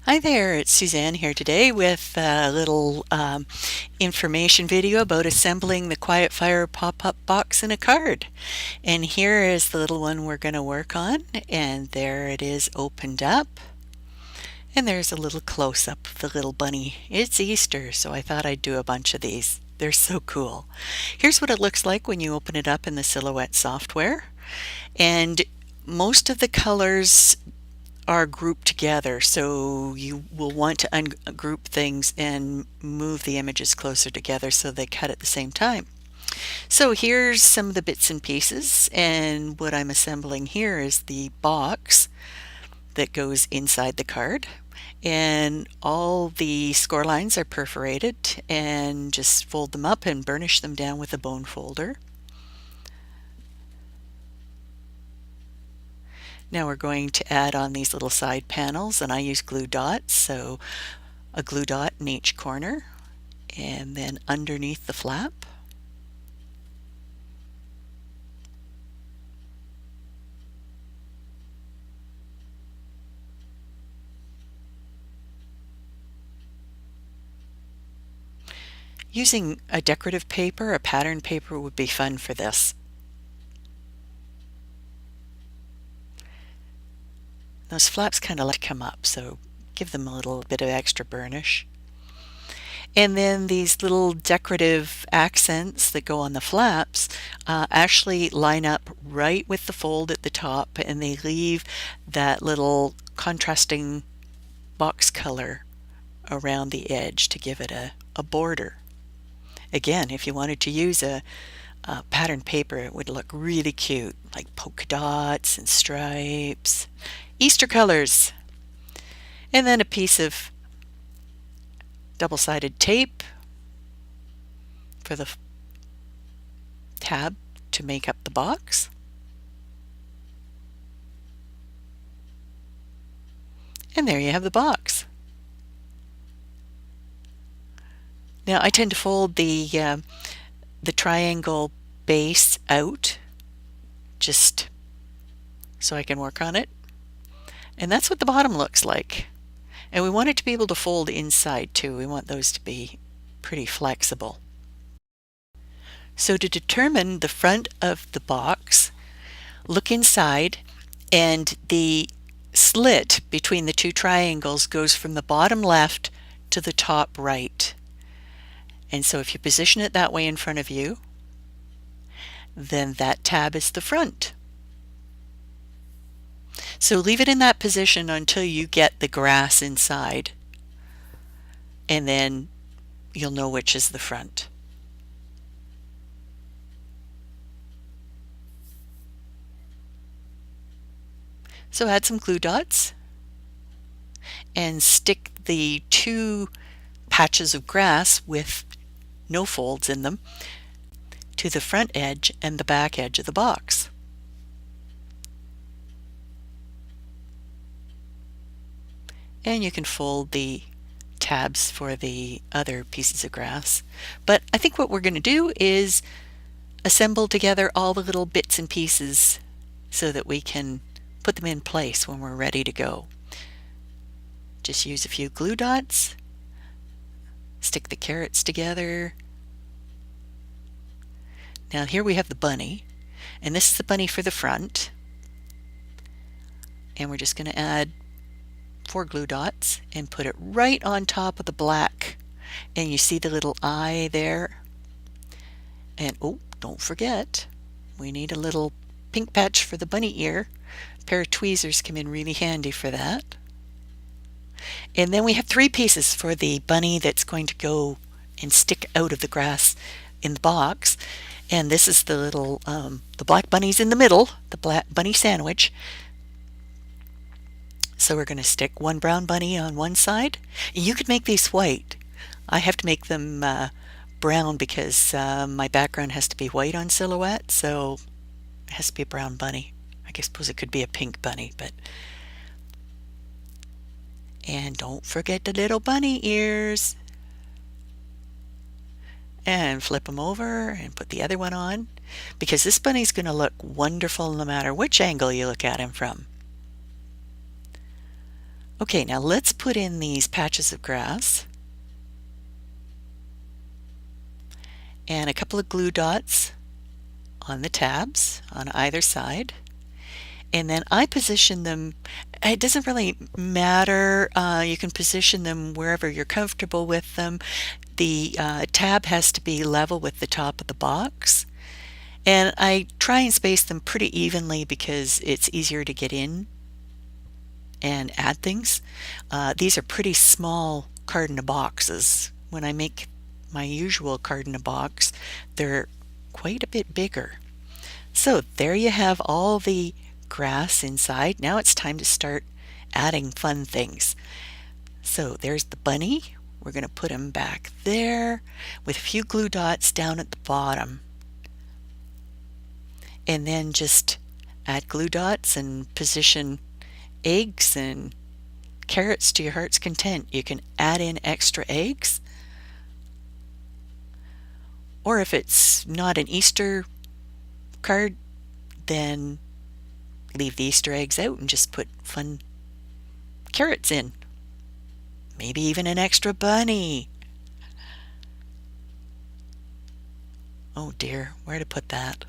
Hi there, it's Suzanne here today with a little information video about assembling the Quietfire pop-up box in a card. And here is the little one we're going to work on, and there it is opened up. And there's a little close-up of the little bunny. It's Easter, so I thought I'd do a bunch of these. They're so cool. Here's what it looks like when you open it up in the Silhouette software. And most of the colors are grouped together, so you will want to ungroup things and move the images closer together so they cut at the same time. So here's some of the bits and pieces, and what I'm assembling here is the box that goes inside the card, and all the score lines are perforated, and just fold them up and burnish them down with a bone folder. Now we're going to add on these little side panels, and I use glue dots, so a glue dot in each corner and then underneath the flap. Using a decorative paper, a pattern paper, would be fun for this. Those flaps kind of like to come up, so give them a little bit of extra burnish. And then these little decorative accents that go on the flaps actually line up right with the fold at the top, and they leave that little contrasting box color around the edge to give it a border. Again, if you wanted to use a pattern paper, it would look really cute, like polka dots and stripes, Easter colors. And then a piece of double-sided tape for the tab to make up the box. And there you have the box. Now I tend to fold the triangle base out just so I can work on it. And that's what the bottom looks like. And we want it to be able to fold inside too. We want those to be pretty flexible. So to determine the front of the box, look inside, and the slit between the two triangles goes from the bottom left to the top right. And so if you position it that way in front of you, then that tab is the front. So leave it in that position until you get the grass inside, and then you'll know which is the front. So add some glue dots and stick the two patches of grass with no folds in them to the front edge and the back edge of the box. And you can fold the tabs for the other pieces of grass. But I think what we're going to do is assemble together all the little bits and pieces so that we can put them in place when we're ready to go. Just use a few glue dots, stick the carrots together. Now here we have the bunny, and this is the bunny for the front. And we're just going to add 4 glue dots and put it right on top of the black. And you see the little eye there. And oh, don't forget, we need a little pink patch for the bunny ear. A pair of tweezers come in really handy for that. And then we have 3 pieces for the bunny that's going to go and stick out of the grass in the box. And this is the little, the black bunny's in the middle, the black bunny sandwich. So we're going to stick one brown bunny on one side. You could make these white. I have to make them brown because my background has to be white on Silhouette, so it has to be a brown bunny. I suppose it could be a pink bunny, but... And don't forget the little bunny ears. And flip them over and put the other one on, because this bunny's going to look wonderful no matter which angle you look at him from. Okay, now let's put in these patches of grass and a couple of glue dots on the tabs on either side. And then I position them, it doesn't really matter. You can position them wherever you're comfortable with them. The tab has to be level with the top of the box. And I try and space them pretty evenly because it's easier to get in and add things. These are pretty small card-in-a-boxes. When I make my usual card-in-a-box, they're quite a bit bigger. So there you have all the grass inside. Now it's time to start adding fun things. So there's the bunny. We're going to put him back there with a few glue dots down at the bottom. And then just add glue dots and position eggs and carrots to your heart's content. You can add in extra eggs, or if it's not an Easter card, then leave the Easter eggs out and just put fun carrots in. Maybe even an extra bunny. Oh dear, where to put that?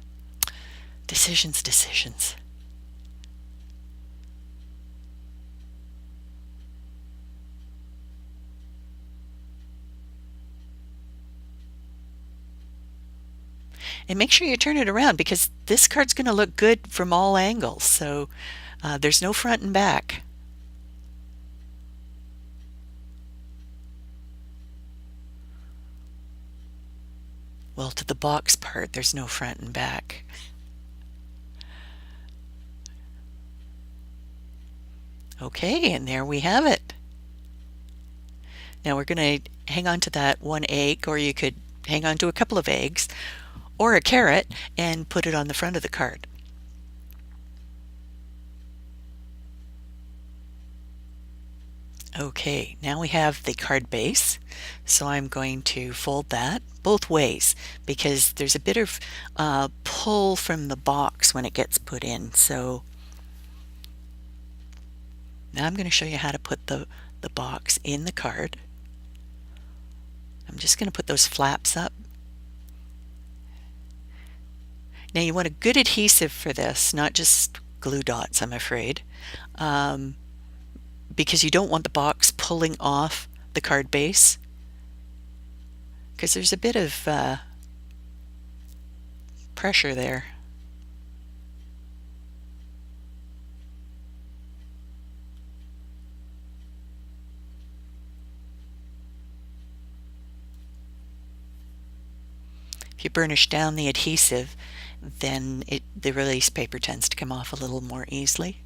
Decisions, decisions. And make sure you turn it around because this card's going to look good from all angles. So there's no front and back. Well, to the box part, there's no front and back. Okay, and there we have it. Now we're going to hang on to that one egg, or you could hang on to a couple of eggs, or a carrot, and put it on the front of the card. Okay, now we have the card base, so I'm going to fold that both ways because there's a bit of pull from the box when it gets put in. So now I'm going to show you how to put the box in the card. I'm just going to put those flaps up. Now you want a good adhesive for this, not just glue dots, I'm afraid. Because you don't want the box pulling off the card base because there's a bit of pressure there. If you burnish down the adhesive, then the release paper tends to come off a little more easily.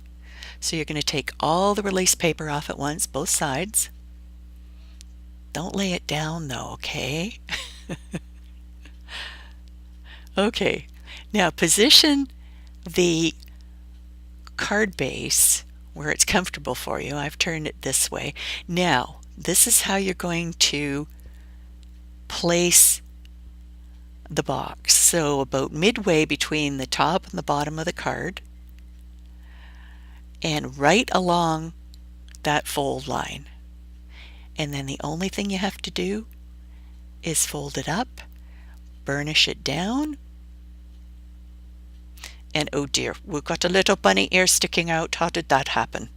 So you're going to take all the release paper off at once, both sides. Don't lay it down though, okay? Okay, now position the card base where it's comfortable for you. I've turned it this way. Now, this is how you're going to place the box. So about midway between the top and the bottom of the card, and right along that fold line. And then the only thing you have to do is fold it up, burnish it down, and oh dear, we've got a little bunny ear sticking out. How did that happen?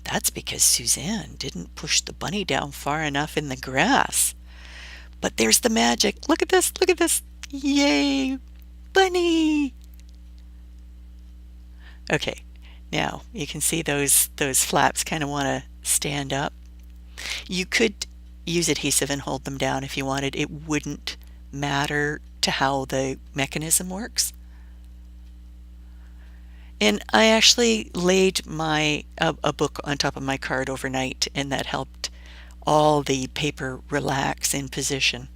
That's because Suzanne didn't push the bunny down far enough in the grass. But there's the magic. Look at this, look at this. Yay, bunny! Okay, now you can see those flaps kind of want to stand up. You could use adhesive and hold them down if you wanted. It wouldn't matter to how the mechanism works. And I actually laid a book on top of my card overnight, and that helped all the paper relax in position.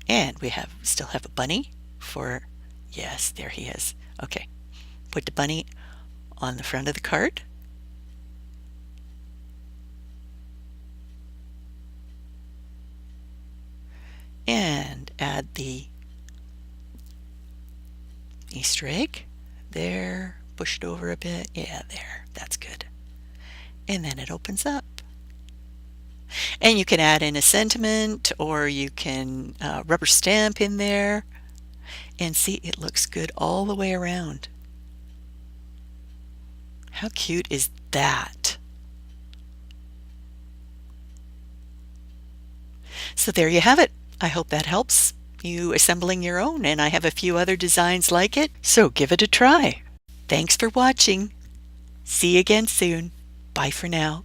And we still have a bunny for, yes, there he is. Okay, put the bunny on the front of the card. And add the Easter egg there, push it over a bit. Yeah, there, that's good. And then it opens up. And you can add in a sentiment, or you can rubber stamp in there. And see, it looks good all the way around. How cute is that? So there you have it. I hope that helps you assembling your own, and I have a few other designs like it, so give it a try. Thanks for watching. See you again soon. Bye for now.